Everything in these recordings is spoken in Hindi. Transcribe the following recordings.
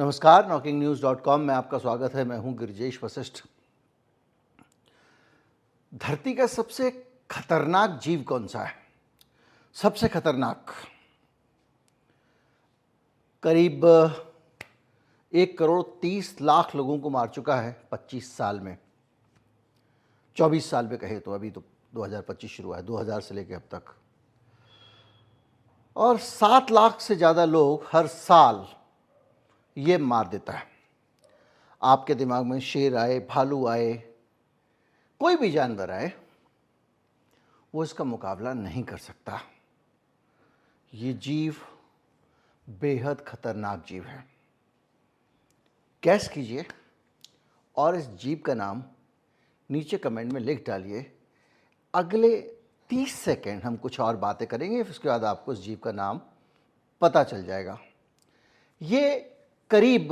नमस्कार, knocking-news.com में आपका स्वागत है। मैं हूं गिरिजेश वशिष्ठ। धरती का सबसे खतरनाक जीव कौन सा है? सबसे खतरनाक, करीब 1,30,00,000 लोगों को मार चुका है 25 साल में। 24 साल में कहे तो, अभी तो 2025 शुरू हुआ है, 2000 से लेकर अब तक। और 7 लाख से ज़्यादा लोग हर साल ये मार देता है। आपके दिमाग में शेर आए, भालू आए, कोई भी जानवर आए, वो इसका मुकाबला नहीं कर सकता। ये जीव बेहद खतरनाक जीव है। गैस कीजिए और इस जीव का नाम नीचे कमेंट में लिख डालिए। अगले 30 सेकेंड हम कुछ और बातें करेंगे, उसके बाद आपको इस जीव का नाम पता चल जाएगा। ये करीब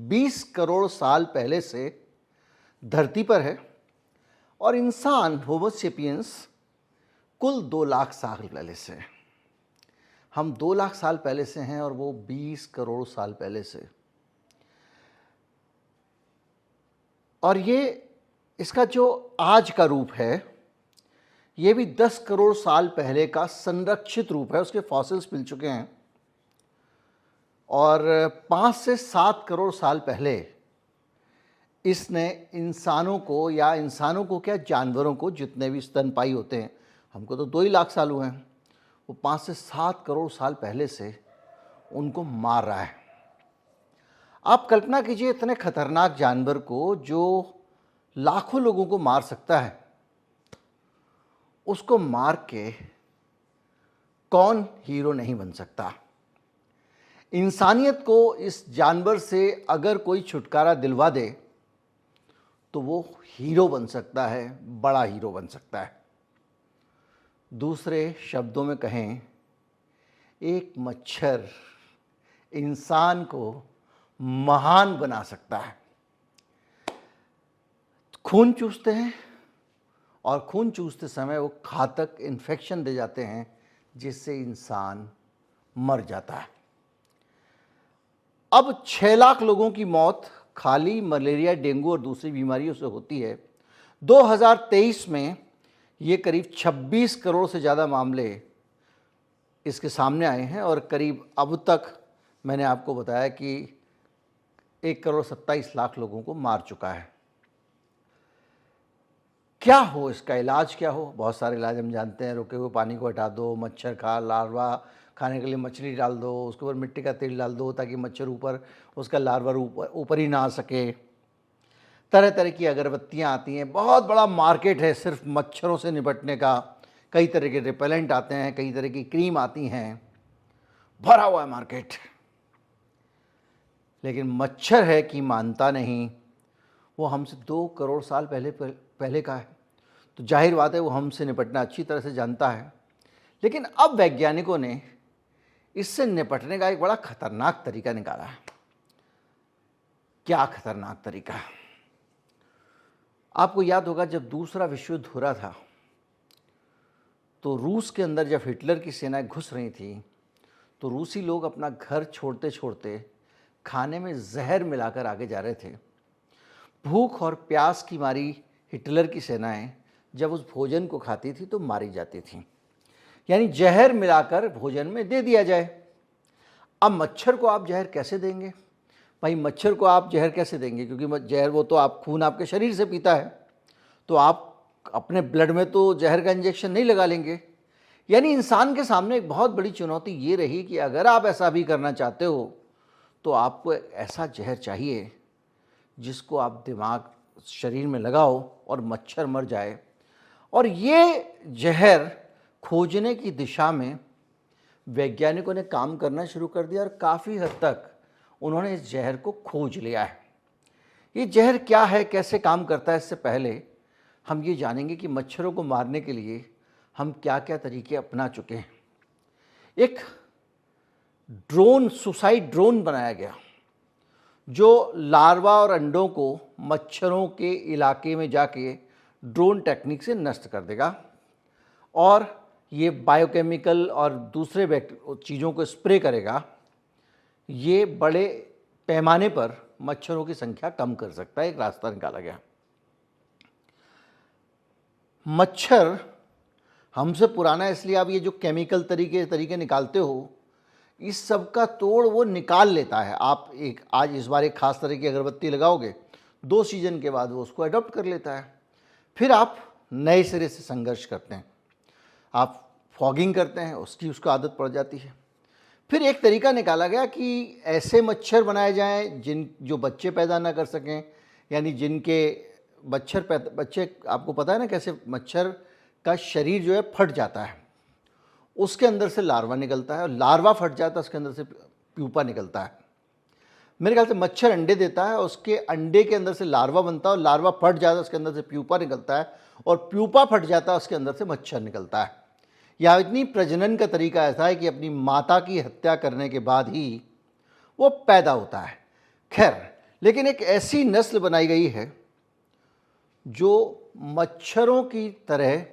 20 करोड़ साल पहले से धरती पर है और इंसान होमो सेपियंस कुल 2 लाख साल पहले से है। हम 2 लाख साल पहले से हैं और वो 20 करोड़ साल पहले से। और ये इसका जो आज का रूप है, ये भी 10 करोड़ साल पहले का संरक्षित रूप है। उसके फॉसिल्स मिल चुके हैं और 5 से 7 करोड़ साल पहले इसने इंसानों को, या इंसानों को क्या, जानवरों को, जितने भी स्तनपायी होते हैं, हमको तो 2 ही लाख साल हुए हैं, वो 5 से 7 करोड़ साल पहले से उनको मार रहा है। आप कल्पना कीजिए इतने खतरनाक जानवर को जो लाखों लोगों को मार सकता है, उसको मार के कौन हीरो नहीं बन सकता? इंसानियत को इस जानवर से अगर कोई छुटकारा दिलवा दे तो वो हीरो बन सकता है, बड़ा हीरो बन सकता है। दूसरे शब्दों में कहें, एक मच्छर इंसान को महान बना सकता है। खून चूसते हैं और खून चूसते समय वो घातक इन्फेक्शन दे जाते हैं जिससे इंसान मर जाता है। अब 6 लाख लोगों की मौत खाली मलेरिया, डेंगू और दूसरी बीमारियों से होती है। 2023 में ये करीब 26 करोड़ से ज़्यादा मामले इसके सामने आए हैं और करीब अब तक मैंने आपको बताया कि 1,27,00,000 लोगों को मार चुका है। क्या हो इसका इलाज, क्या हो? बहुत सारे इलाज हम जानते हैं। रुके हुए पानी को हटा दो, मच्छर का लार्वा खाने के लिए मछली डाल दो, उसके ऊपर मिट्टी का तेल डाल दो ताकि मच्छर ऊपर, उसका लार्वा ऊपर ही ना आ सके। तरह तरह की अगरबत्तियाँ आती हैं। बहुत बड़ा मार्केट है सिर्फ मच्छरों से निपटने का। कई तरह के रिपेलेंट आते हैं, कई तरह की क्रीम आती हैं, भरा हुआ है मार्केट। लेकिन मच्छर है कि मानता नहीं। वो हमसे 2 करोड़ साल पहले का है, तो जाहिर बात है वो हमसे निपटना अच्छी तरह से जानता है। लेकिन अब वैज्ञानिकों ने इससे निपटने का एक बड़ा खतरनाक तरीका निकाला है। क्या खतरनाक तरीका? आपको याद होगा जब दूसरा विश्व युद्ध हो रहा था तो रूस के अंदर जब हिटलर की सेनाएं घुस रही थी तो रूसी लोग अपना घर छोड़ते छोड़ते खाने में जहर मिलाकर आगे जा रहे थे। भूख और प्यास की मारी हिटलर की सेनाएं जब उस भोजन को खाती थी तो मारी जाती थी, यानी जहर मिलाकर भोजन में दे दिया जाए। अब मच्छर को आप जहर कैसे देंगे? भाई मच्छर को आप जहर कैसे देंगे? क्योंकि जहर वो तो आप खून आपके शरीर से पीता है, तो आप अपने ब्लड में तो जहर का इंजेक्शन नहीं लगा लेंगे। यानी इंसान के सामने एक बहुत बड़ी चुनौती ये रही कि अगर आप ऐसा भी करना चाहते हो तो आपको ऐसा जहर चाहिए जिसको आप दिमाग, शरीर में लगाओ और मच्छर मर जाए। और ये जहर खोजने की दिशा में वैज्ञानिकों ने काम करना शुरू कर दिया और काफ़ी हद तक उन्होंने इस जहर को खोज लिया है। ये जहर क्या है, कैसे काम करता है, इससे पहले हम ये जानेंगे कि मच्छरों को मारने के लिए हम क्या क्या तरीके अपना चुके हैं। एक ड्रोन, सुसाइड ड्रोन बनाया गया जो लार्वा और अंडों को मच्छरों के इलाके में जाके ड्रोन टेक्निक से नष्ट कर देगा और ये बायोकेमिकल और दूसरे चीज़ों को स्प्रे करेगा। ये बड़े पैमाने पर मच्छरों की संख्या कम कर सकता है। एक रास्ता निकाला गया। मच्छर हमसे पुराना है, इसलिए आप ये जो केमिकल तरीके निकालते हो, इस सब का तोड़ वो निकाल लेता है। आप आज इस बार एक खास तरह की अगरबत्ती लगाओगे, 2 सीजन के बाद वो उसको अडॉप्ट कर लेता है। फिर आप नए सिरे से संघर्ष करते हैं, आप फॉगिंग करते हैं, उसको आदत पड़ जाती है। फिर एक तरीका निकाला गया कि ऐसे मच्छर बनाए जाएं जो बच्चे पैदा ना कर सकें, यानी जिनके बच्चे, आपको पता है ना कैसे मच्छर का शरीर जो है फट जाता है, उसके अंदर से लार्वा निकलता है, और लार्वा फट जाता है, उसके अंदर से प्यूपा निकलता है। मेरे ख्याल से मच्छर अंडे देता है, उसके अंडे के अंदर से लार्वा बनता है, और लार्वा फट जाता है, उसके अंदर से प्यूपा निकलता है, और प्यूपा फट जाता है, उसके अंदर से मच्छर निकलता है। यह इतनी प्रजनन का तरीका ऐसा है कि अपनी माता की हत्या करने के बाद ही वो पैदा होता है। खैर, लेकिन एक ऐसी नस्ल बनाई गई है जो मच्छरों की तरह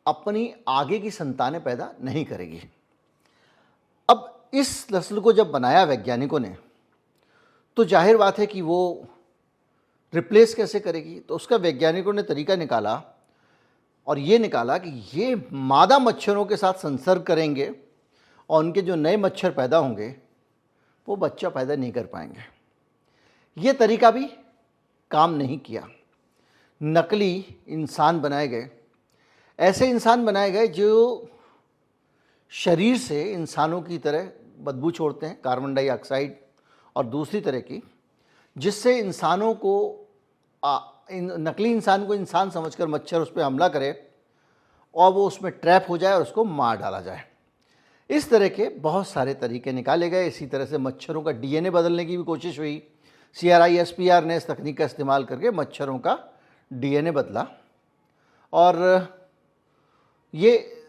अपनी आगे की संतानें पैदा नहीं करेगी। अब इस नस्ल को जब बनाया वैज्ञानिकों ने, तो जाहिर बात है कि वो रिप्लेस कैसे करेगी। तो उसका वैज्ञानिकों ने तरीका निकाला, और ये निकाला कि ये मादा मच्छरों के साथ संसर्ग करेंगे, और उनके जो नए मच्छर पैदा होंगे वो बच्चा पैदा नहीं कर पाएंगे। ये तरीका भी काम नहीं किया। नकली इंसान बनाए गए, ऐसे इंसान बनाए गए जो शरीर से इंसानों की तरह बदबू छोड़ते हैं, कार्बन डाइऑक्साइड और दूसरी तरह की, जिससे इंसानों को नकली इंसान को इंसान समझकर मच्छर उस पर हमला करे और वो उसमें ट्रैप हो जाए और उसको मार डाला जाए। इस तरह के बहुत सारे तरीके निकाले गए। इसी तरह से मच्छरों का डीएनए बदलने की भी कोशिश हुई। CRISPR ने इस तकनीक का इस्तेमाल करके मच्छरों का डीएनए बदला, और ये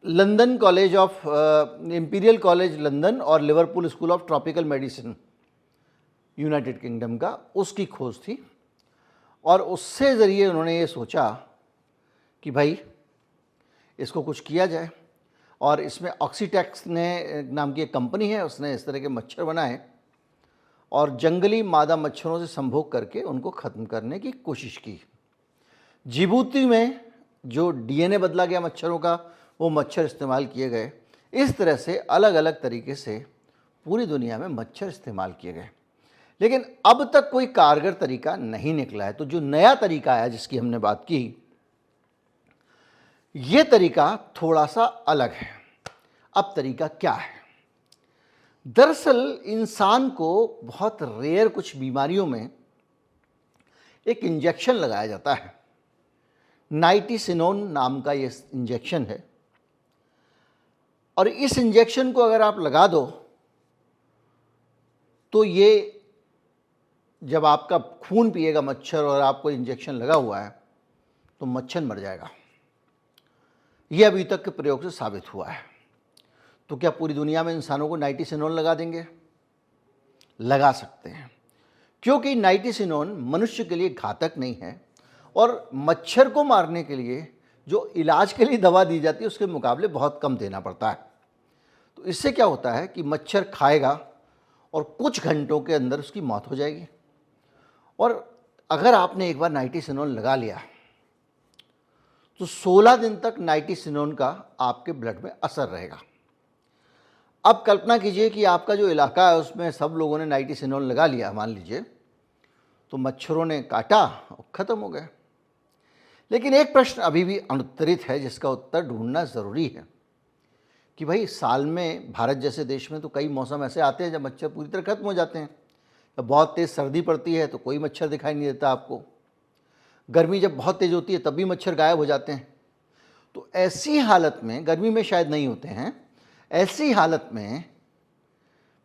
London college of Imperial College London और Liverpool School of Tropical Medicine United Kingdom का, उसकी खोज थी। और उससे ज़रिए उन्होंने ये सोचा कि भाई इसको कुछ किया जाए, और इसमें ऑक्सीटेक्स ने नाम की एक कंपनी है, उसने इस तरह के मच्छर बनाए और जंगली मादा मच्छरों से संभोग करके उनको ख़त्म करने की कोशिश की। जिबूती में जो डीएनए बदला गया मच्छरों का, वो मच्छर इस्तेमाल किए गए। इस तरह से अलग अलग तरीके से पूरी दुनिया में मच्छर इस्तेमाल किए गए, लेकिन अब तक कोई कारगर तरीका नहीं निकला है। तो जो नया तरीका आया जिसकी हमने बात की, ये तरीका थोड़ा सा अलग है। अब तरीका क्या है? दरअसल इंसान को बहुत रेयर कुछ बीमारियों में एक इंजेक्शन लगाया जाता है। नाइटिसिनोन नाम का ये इंजेक्शन है, और इस इंजेक्शन को अगर आप लगा दो तो ये जब आपका खून पिएगा मच्छर और आपको इंजेक्शन लगा हुआ है तो मच्छर मर जाएगा। ये अभी तक के प्रयोग से साबित हुआ है। तो क्या पूरी दुनिया में इंसानों को नाइटिसिनोन लगा देंगे? लगा सकते हैं, क्योंकि नाइटिसिनोन मनुष्य के लिए घातक नहीं है, और मच्छर को मारने के लिए जो इलाज के लिए दवा दी जाती है उसके मुकाबले बहुत कम देना पड़ता है। तो इससे क्या होता है कि मच्छर खाएगा और कुछ घंटों के अंदर उसकी मौत हो जाएगी। और अगर आपने एक बार नाइटिसिनोन लगा लिया तो 16 दिन तक नाइटिसिनोन का आपके ब्लड में असर रहेगा। अब कल्पना कीजिए कि आपका जो इलाका है उसमें सब लोगों ने नाइटिसिनोन लगा लिया, मान लीजिए, तो मच्छरों ने काटा और ख़त्म हो गए। लेकिन एक प्रश्न अभी भी अनुत्तरित है जिसका उत्तर ढूंढना ज़रूरी है कि भाई साल में भारत जैसे देश में तो कई मौसम ऐसे आते हैं जब मच्छर पूरी तरह खत्म हो जाते हैं। जब बहुत तेज़ सर्दी पड़ती है तो कोई मच्छर दिखाई नहीं देता आपको। गर्मी जब बहुत तेज़ होती है तब भी मच्छर गायब हो जाते हैं। तो ऐसी हालत में, गर्मी में शायद नहीं होते हैं, ऐसी हालत में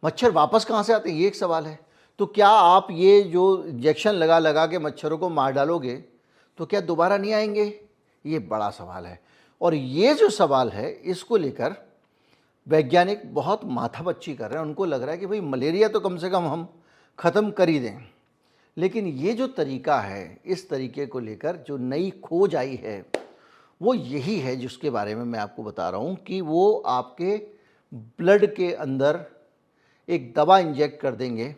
मच्छर वापस कहाँ से आते हैं, ये एक सवाल है। तो क्या आप ये जो इंजेक्शन लगा लगा के मच्छरों को मार डालोगे तो क्या दोबारा नहीं आएंगे? ये बड़ा सवाल है। और ये जो सवाल है इसको लेकर वैज्ञानिक बहुत माथापच्ची कर रहे हैं। उनको लग रहा है कि भाई मलेरिया तो कम से कम हम ख़त्म कर ही दें, लेकिन ये जो तरीका है, इस तरीके को लेकर जो नई खोज आई है वो यही है जिसके बारे में मैं आपको बता रहा हूँ कि वो आपके ब्लड के अंदर एक दवा इंजेक्ट कर देंगे,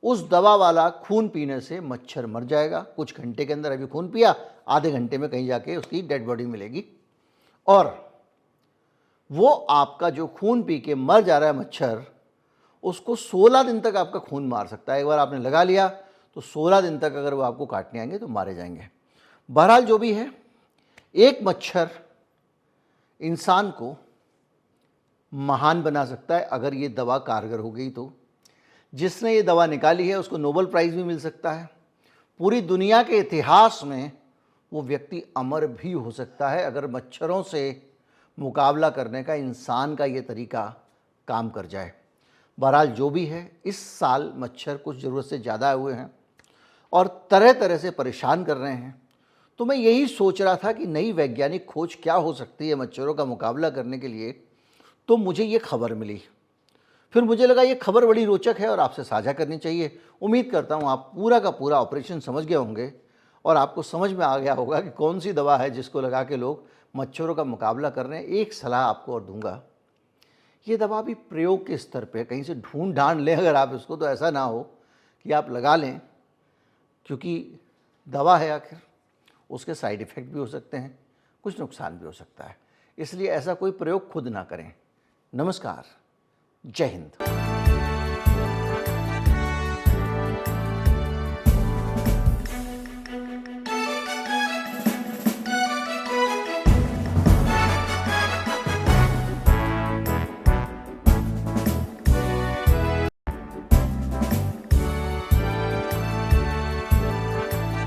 उस दवा वाला खून पीने से मच्छर मर जाएगा। कुछ घंटे के अंदर, अभी खून पिया, आधे घंटे में कहीं जाके उसकी डेड बॉडी मिलेगी। और वो आपका जो खून पी के मर जा रहा है मच्छर, उसको 16 दिन तक आपका खून मार सकता है। एक बार आपने लगा लिया तो 16 दिन तक अगर वो आपको काटने आएंगे तो मारे जाएंगे। बहरहाल जो भी है, एक मच्छर इंसान को महान बना सकता है अगर ये दवा कारगर हो गई तो। जिसने ये दवा निकाली है उसको नोबेल प्राइज़ भी मिल सकता है। पूरी दुनिया के इतिहास में वो व्यक्ति अमर भी हो सकता है अगर मच्छरों से मुकाबला करने का इंसान का ये तरीका काम कर जाए। बहरहाल जो भी है, इस साल मच्छर कुछ ज़रूरत से ज़्यादा हुए हैं और तरह तरह से परेशान कर रहे हैं। तो मैं यही सोच रहा था कि नई वैज्ञानिक खोज क्या हो सकती है मच्छरों का मुकाबला करने के लिए। तो मुझे ये खबर मिली, फिर मुझे लगा ये खबर बड़ी रोचक है और आपसे साझा करनी चाहिए। उम्मीद करता हूँ आप पूरा का पूरा ऑपरेशन समझ गए होंगे और आपको समझ में आ गया होगा कि कौन सी दवा है जिसको लगा के लोग मच्छरों का मुकाबला कर रहे हैं। एक सलाह आपको और दूंगा, ये दवा भी प्रयोग के स्तर पे कहीं से ढूंढ ढांड लें अगर आप इसको, तो ऐसा ना हो कि आप लगा लें, क्योंकि दवा है आखिर, उसके साइड इफ़ेक्ट भी हो सकते हैं, कुछ नुकसान भी हो सकता है। इसलिए ऐसा कोई प्रयोग खुद ना करें। नमस्कार, जय हिंद।